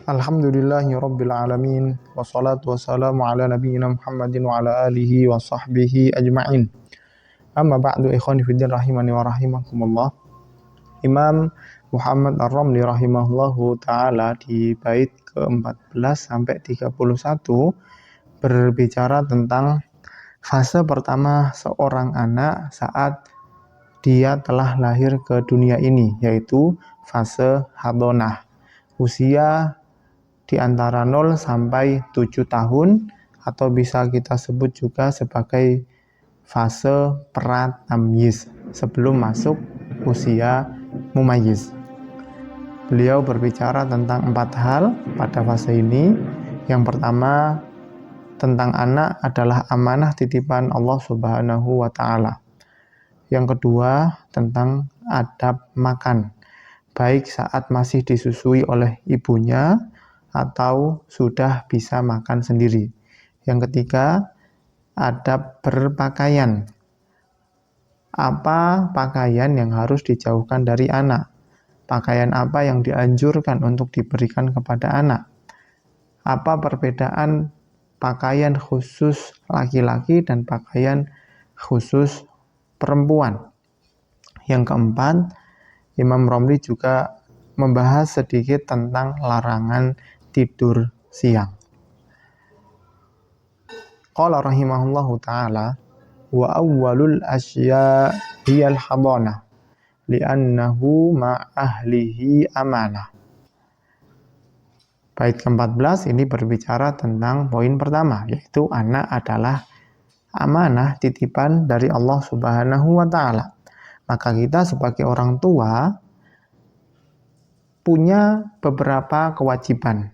Alhamdulillahirabbil alamin wassalatu wassalamu ala nabiyyina Muhammadin wa ala alihi wa sahbihi ajma'in. Amma ba'du ikhwani fiddin rahimani wa rahimakumullah. Imam Muhammad Ar-Ramli rahimahullahu taala di bait ke-14 sampai 31 berbicara tentang fase pertama seorang anak saat dia telah lahir ke dunia ini, yaitu fase hadonah. Usia di antara 0 sampai 7 tahun atau bisa kita sebut juga sebagai fase pratamyiz sebelum masuk usia mumayyiz. Beliau berbicara tentang 4 hal pada fase ini. Yang pertama, tentang anak adalah amanah titipan Allah Subhanahu wa taala. Yang kedua, tentang adab makan, baik saat masih disusui oleh ibunya atau sudah bisa makan sendiri. Yang ketiga, adab berpakaian. Apa pakaian yang harus dijauhkan dari anak? Pakaian apa yang dianjurkan untuk diberikan kepada anak? Apa perbedaan pakaian khusus laki-laki dan pakaian khusus perempuan? Yang keempat, Imam Romli juga membahas sedikit tentang larangan tidur siang. Qala rahimahullahu ta'ala, wa awwalul asya hiyal hadana li'annahu ma'ahlihi amanah. Bait ke-14 ini berbicara tentang poin pertama, yaitu anak adalah amanah titipan dari Allah Subhanahu wa ta'ala. Maka kita sebagai orang tua punya beberapa kewajiban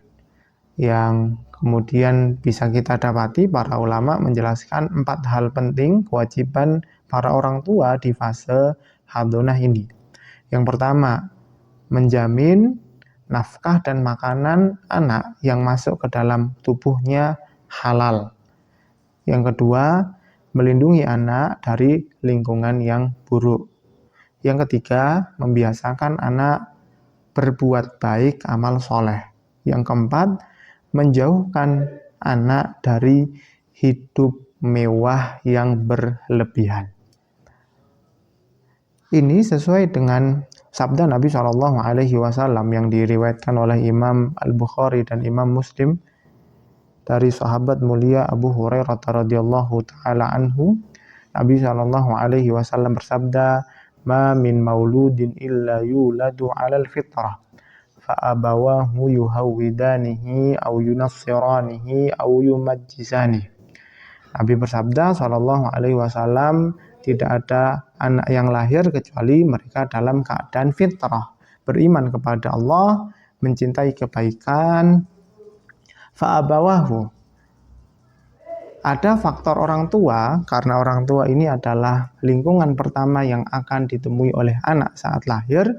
yang kemudian bisa kita dapati. Para ulama menjelaskan 4 hal penting kewajiban para orang tua di fase hadonah ini. Yang pertama, menjamin nafkah dan makanan anak yang masuk ke dalam tubuhnya halal. Yang kedua, melindungi anak dari lingkungan yang buruk. Yang ketiga, membiasakan anak berbuat baik amal soleh. Yang keempat, menjauhkan anak dari hidup mewah yang berlebihan. Ini sesuai dengan sabda Nabi SAW yang diriwayatkan oleh Imam Al-Bukhari dan Imam Muslim dari sahabat mulia Abu Hurairah radhiyallahu taala anhu. Nabi SAW bersabda, "Ma min mauludin illa yuladu 'alal fitrah, fa abawahu yuhawwidanihi aw yunassiranihi aw yumajjisanihi." Nabi bersabda SAW, tidak ada anak yang lahir kecuali mereka dalam keadaan fitrah, beriman kepada Allah, mencintai kebaikan. Fa abawahu, ada faktor orang tua, karena orang tua ini adalah lingkungan pertama yang akan ditemui oleh anak saat lahir.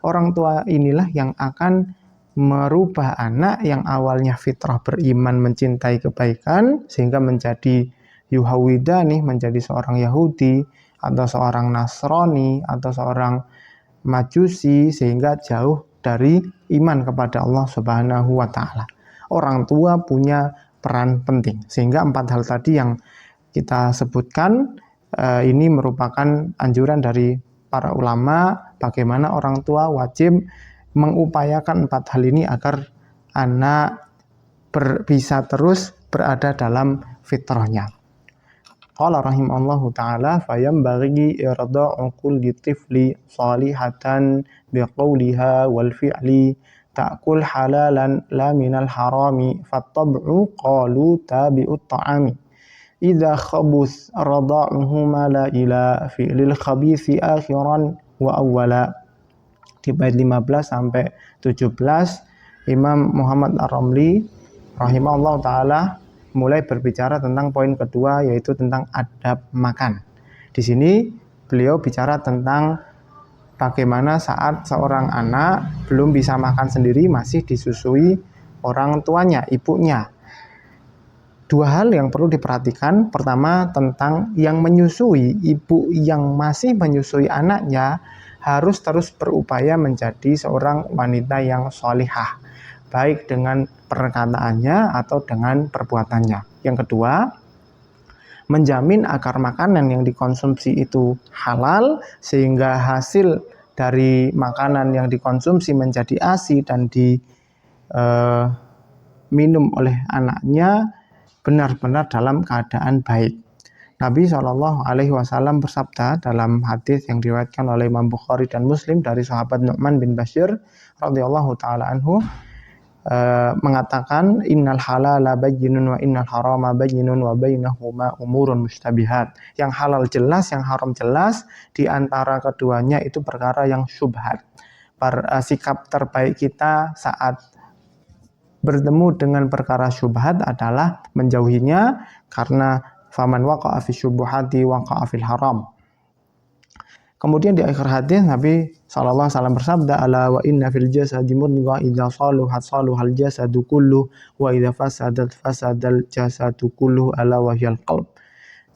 Orang tua inilah yang akan merubah anak yang awalnya fitrah beriman mencintai kebaikan sehingga menjadi yuhawidani, menjadi seorang Yahudi atau seorang Nasrani atau seorang Majusi, sehingga jauh dari iman kepada Allah Subhanahu wa taala. Orang tua punya peran penting, sehingga 4 hal tadi yang kita sebutkan ini merupakan anjuran dari para ulama bagaimana orang tua wajib mengupayakan 4 hal ini agar anak bisa terus berada dalam fitrahnya. Qala rahimahullahu ta'ala, fayambaghi irda'u kulli tifli salihatan biqauliha wal fi'li ta'kul halalan la minal harami fattab'u qalu tabi'ut ta'ami idza khabus rada'uhuma la ila fi'lil khabisi akhiran wa awwala. Di bait 15 sampai 17 Imam Muhammad Ar-Ramli rahimahullah ta'ala mulai berbicara tentang poin kedua, yaitu tentang adab makan. Di sini beliau bicara tentang bagaimana saat seorang anak belum bisa makan sendiri, masih disusui orang tuanya, ibunya. 2 hal yang perlu diperhatikan. Pertama, tentang yang menyusui, ibu yang masih menyusui anaknya harus terus berupaya menjadi seorang wanita yang sholihah. baik dengan perkataannya atau dengan perbuatannya. Yang kedua, menjamin agar makanan yang dikonsumsi itu halal, sehingga hasil dari makanan yang dikonsumsi menjadi ASI dan diminum oleh anaknya benar-benar dalam keadaan baik. Nabi Shallallahu Alaihi Wasallam bersabda dalam hadis yang diriwayatkan oleh Imam Bukhari dan Muslim dari sahabat Nu'man bin Bashir radhiyallahu taala anhu, mengatakan innal halala bayyinun wa innal harama bayyinun wa bainahuma umurun mustabihat. Yang halal jelas, yang haram jelas, di antara keduanya itu perkara yang syubhat. Sikap terbaik kita saat bertemu dengan perkara syubhat adalah menjauhinya, karena faman waqa'a fi syubhati waqa'a fil haram. Kemudian di akhir hadis Nabi SAW bersabda, ala wa inna fil jasadi mudghah idza saluhat saluhal jasadu kullu wa idza fasadat fasadal jasadu kullu ala wahyal qalb.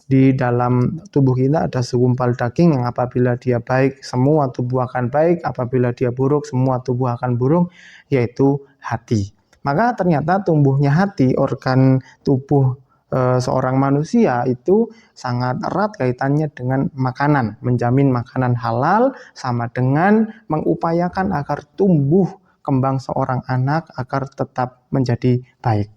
Di dalam tubuh kita ada segumpal daging yang apabila dia baik semua tubuh akan baik, apabila dia buruk semua tubuh akan buruk, yaitu hati. Maka ternyata tumbuhnya hati, organ tubuh seorang manusia itu sangat erat kaitannya dengan makanan. Menjamin makanan halal sama dengan mengupayakan agar tumbuh kembang seorang anak agar tetap menjadi baik.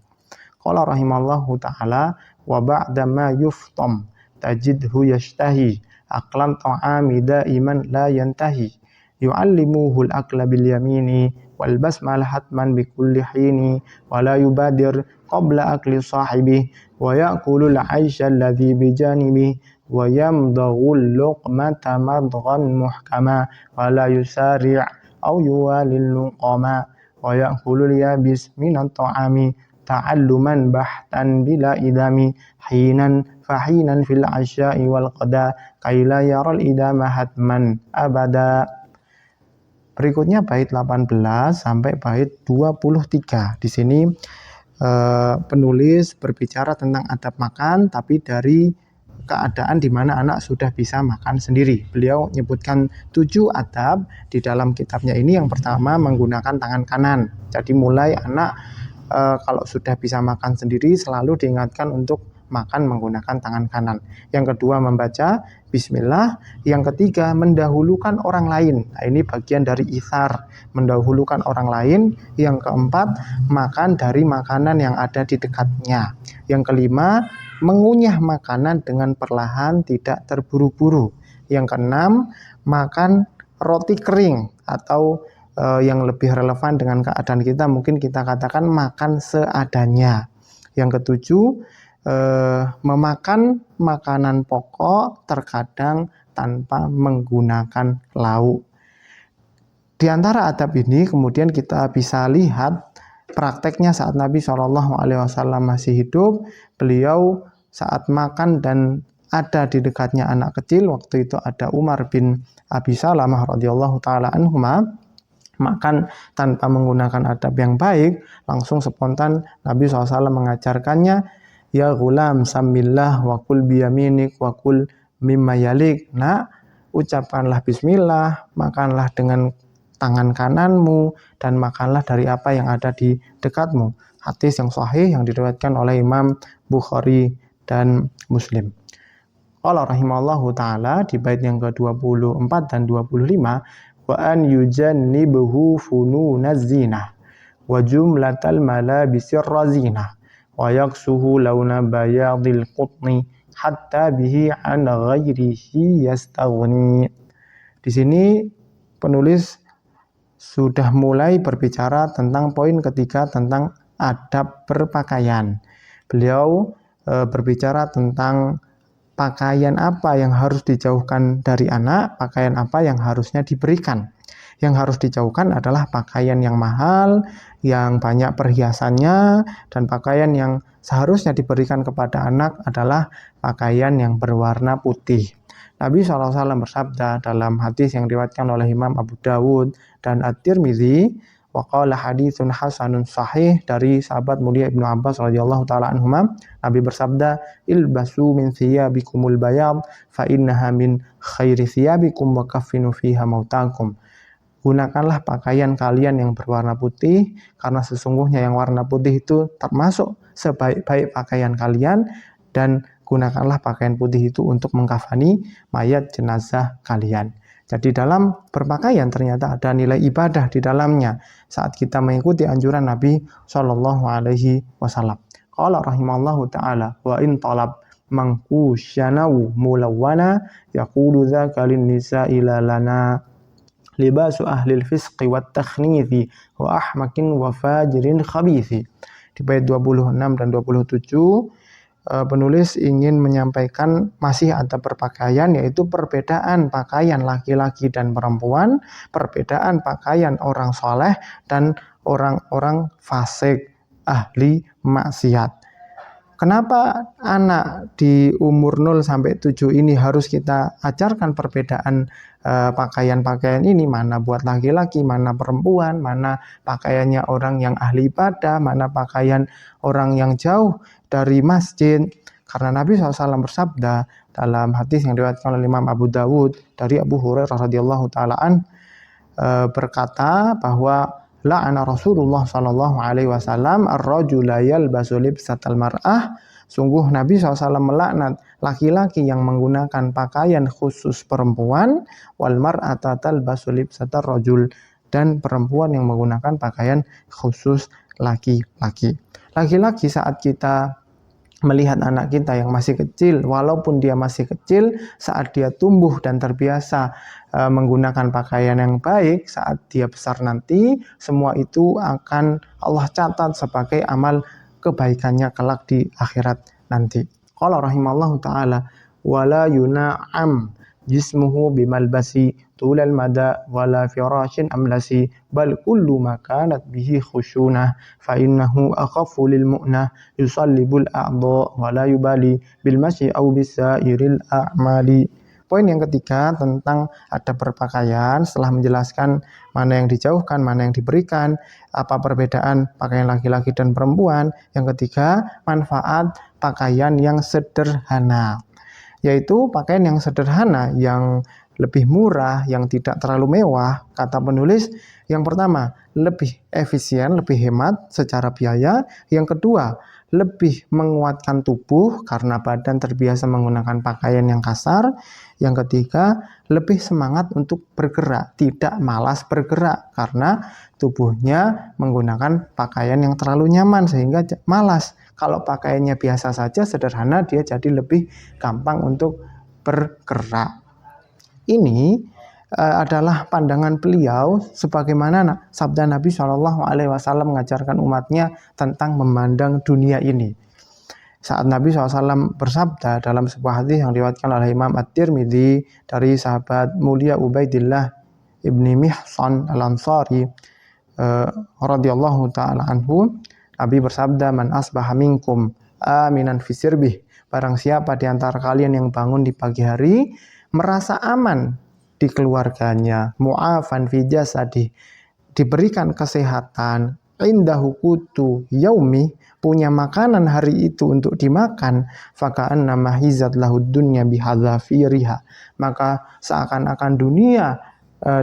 Qala rahimallahu ta'ala wa ba'da ma yuftam tajidhu yashtahi aqlan ta'ami daiman la yantahi yu'allimuhu al-aqla bil yamini wal basmalah hatman bi kulli hini wa la yubadir qabla akli sahibi wa ya'kulul 'aisha alladhi bi janibi wa yamdaghul luqmata madghan muhkama wa la yusari' aw yuwalil luqama wa ya'kulul yabis minan ta'ami ta'alluman bahtan bila idami hinan fahinan fil 'asya'i wal qada kaila yaral idama hatman abada. Berikutnya bait 18 sampai bait 23. Di sini penulis berbicara tentang adab makan, tapi dari keadaan di mana anak sudah bisa makan sendiri. Beliau menyebutkan 7 adab di dalam kitabnya ini. Yang pertama, menggunakan tangan kanan. Jadi mulai anak kalau sudah bisa makan sendiri selalu diingatkan untuk makan menggunakan tangan kanan. Yang kedua, membaca bismillah. Yang ketiga, mendahulukan orang lain. Nah, ini bagian dari itsar, mendahulukan orang lain. Yang keempat, makan dari makanan yang ada di dekatnya. Yang kelima, mengunyah makanan dengan perlahan, tidak terburu-buru. Yang keenam, makan roti kering, atau yang lebih relevan dengan keadaan kita mungkin kita katakan makan seadanya. Yang ketujuh, memakan makanan pokok terkadang tanpa menggunakan lauk. Di antara adab ini kemudian kita bisa lihat prakteknya saat Nabi SAW masih hidup. Beliau saat makan dan ada di dekatnya anak kecil, waktu itu ada Umar bin Abi Salamah radhiyallahu taala anhuma, makan tanpa menggunakan adab yang baik, langsung spontan Nabi SAW mengajarkannya, ya gulam samillah wa kul biyaminik wa kul mimma yalik. Nah, ucapkanlah bismillah, makanlah dengan tangan kananmu, dan makanlah dari apa yang ada di dekatmu. Hadis yang sahih yang diriwayatkan oleh Imam Bukhari dan Muslim. Qala rahimallahu ta'ala di bait yang ke-24 dan 25, wa an yujannibuhu fununaz zinah wa jumlatal malabisir razinah wa yaksuhu launa bayadil qutni hatta bihi an ghairihi yastaghni. Di sini penulis sudah mulai berbicara tentang poin ketiga tentang adab berpakaian. Beliau berbicara tentang pakaian apa yang harus dijauhkan dari anak, pakaian apa yang harusnya diberikan. Yang harus dijauhkan adalah pakaian yang mahal, yang banyak perhiasannya, dan pakaian yang seharusnya diberikan kepada anak adalah pakaian yang berwarna putih. Nabi SAW bersabda dalam hadis yang diriwayatkan oleh Imam Abu Dawud dan At-Tirmidzi, wa qala haditsun hasanun sahih dari sahabat mulia Ibnu Abbas radhiyallahu taala anhuma, Nabi bersabda, ilbasu min thiyabikumul bayad fa innaha min khairi thiyabikum wa kaffinu fiha mautakum. gunakanlah pakaian kalian yang berwarna putih, karena sesungguhnya yang warna putih itu termasuk sebaik-baik pakaian kalian, dan gunakanlah pakaian putih itu untuk mengkafani mayat jenazah kalian. Jadi dalam berpakaian ternyata ada nilai ibadah di dalamnya saat kita mengikuti anjuran Nabi Shallallahu Alaihi Wasallam. Qala rahimallahu ta'ala wa in talab mangkusyanau mulawwana yaqulu dzaka lin nisa'i lana libasu ahlil fisqi wat takhnithi wa ahmakin wa fajirin khabithi. Di bait 26 dan 27 penulis ingin menyampaikan masih ada perpakaian, yaitu perbedaan pakaian laki-laki dan perempuan, perbedaan pakaian orang soleh dan orang-orang fasik, ahli maksiat. Kenapa anak di umur 0 sampai 7 ini harus kita ajarkan perbedaan pakaian-pakaian ini, mana buat laki-laki, mana perempuan, mana pakaiannya orang yang ahli ibadah, mana pakaian orang yang jauh dari masjid. Karena Nabi SAW bersabda dalam hadis yang diriwayatkan oleh Imam Abu Dawud dari Abu Hurairah radhiyallahu taala berkata bahwa la'ana Rasulullah sallallahu alaihi wasallam ar-rajula yalbasu libsatal mar'ah. Sungguh Nabi SAW melaknat laki-laki yang menggunakan pakaian khusus perempuan, wal mar'ata talbasu libsatar rajul, dan perempuan yang menggunakan pakaian khusus laki-laki. Laki-laki saat kita melihat anak kita yang masih kecil, walaupun dia masih kecil, saat dia tumbuh dan terbiasa menggunakan pakaian yang baik, saat dia besar nanti, semua itu akan Allah catat sebagai amal kebaikannya kelak di akhirat nanti. Qala rahimallahu ta'ala wala yuna'am jismuhu bimalbasi tulal mada wala firashin amlasi bal kullu ma kanat bihi khusyunah fa innahu akhafu lil mu'nah yusallibul a'dha wala yubali bil masyi aw bisairil a'mali. Poin yang ketiga tentang ada berpakaian, setelah menjelaskan mana yang dijauhkan, mana yang diberikan, apa perbedaan pakaian laki-laki dan perempuan. Yang ketiga, manfaat pakaian yang sederhana, yaitu pakaian yang sederhana, yang lebih murah, yang tidak terlalu mewah. Kata penulis, yang pertama, lebih efisien, lebih hemat secara biaya. Yang kedua, lebih menguatkan tubuh karena badan terbiasa menggunakan pakaian yang kasar. Yang ketiga, lebih semangat untuk bergerak, tidak malas bergerak karena tubuhnya menggunakan pakaian yang terlalu nyaman sehingga malas. Kalau pakaiannya biasa saja, sederhana, dia jadi lebih gampang untuk bergerak. Ini adalah pandangan beliau sebagaimana sabda Nabi Shallallahu Alaihi Wasallam mengajarkan umatnya tentang memandang dunia ini. Saat Nabi SAW bersabda dalam sebuah hadis yang diriwayatkan oleh Imam At-Tirmidzi dari sahabat mulia Ubaidillah ibni Mihsan al-Ansari radhiyallahu taala anhu, Nabi bersabda, man asbaha minkum aminan fi sirbih, barang siapa di antara kalian yang bangun di pagi hari merasa aman di keluarganya, mu'afan fi jasadi, diberikan kesehatan, indahu qutu yaumi, punya makanan hari itu untuk dimakan, faka'anna mahizat lahud dunya bihadzafiriha, maka seakan-akan dunia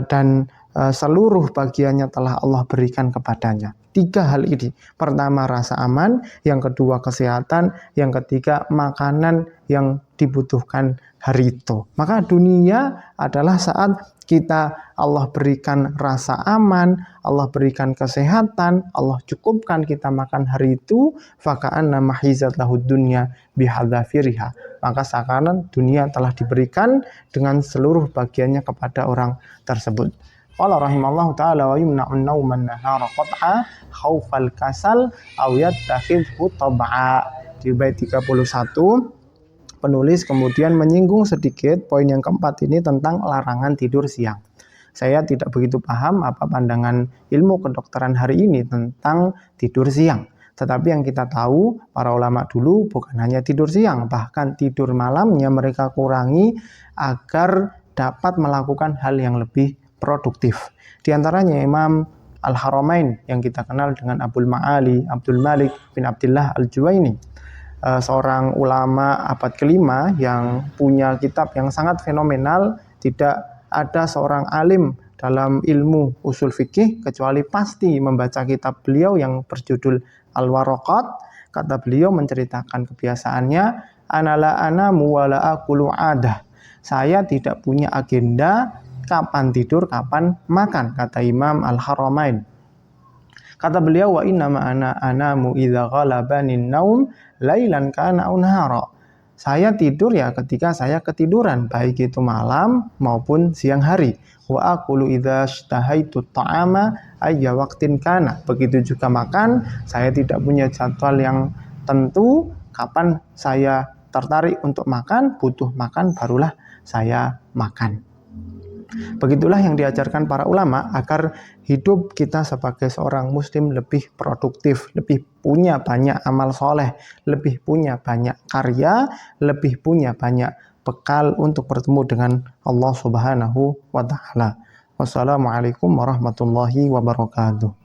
dan seluruh bagiannya telah Allah berikan kepadanya. 3 hal ini. Pertama, rasa aman. Yang kedua, kesehatan. Yang ketiga, makanan yang dibutuhkan hari itu. Maka dunia adalah saat kita Allah berikan rasa aman, Allah berikan kesehatan, Allah cukupkan kita makan hari itu, faka'anna mahizat lahud dunya bihadzafiriha, maka seakan dunia telah diberikan dengan seluruh bagiannya kepada orang tersebut. Qala rahimallahu ta'ala wa yumna'un nawman nahara qat'a khaufal kasal aw yattakhidhu tab'a. Di bait 31 penulis kemudian menyinggung sedikit poin yang keempat ini tentang larangan tidur siang. Saya tidak begitu paham apa pandangan ilmu kedokteran hari ini tentang tidur siang. Tetapi yang kita tahu, para ulama dulu bukan hanya tidur siang, bahkan tidur malamnya mereka kurangi agar dapat melakukan hal yang lebih produktif. Di antaranya Imam Al-Haramain yang kita kenal dengan Abdul Malik bin Abdullah Al-Juwaini, seorang ulama abad ke-5 yang punya kitab yang sangat fenomenal. Tidak ada seorang alim dalam ilmu usul fikih kecuali pasti membaca kitab beliau yang berjudul Al-Waraqat. Kata beliau menceritakan kebiasaannya, anala anamu wala aqulu adah. Saya tidak punya agenda kapan tidur, kapan makan, kata Imam Al-Haramain. Kata beliau, wa inna ma'ana anamu idza ghalabani naum lailan kana aw nahara. Saya tidur ya ketika saya ketiduran, baik itu malam maupun siang hari. Wa aqulu idza ishtahaitu ta'ama ayya waqtin kana. Begitu juga makan, saya tidak punya jadwal yang tentu kapan saya tertarik untuk makan, butuh makan barulah saya makan. Begitulah yang diajarkan para ulama agar hidup kita sebagai seorang muslim lebih produktif, lebih punya banyak amal soleh, lebih punya banyak karya, lebih punya banyak bekal untuk bertemu dengan Allah Subhanahu wa Ta'ala. Wassalamualaikum warahmatullahi wabarakatuh.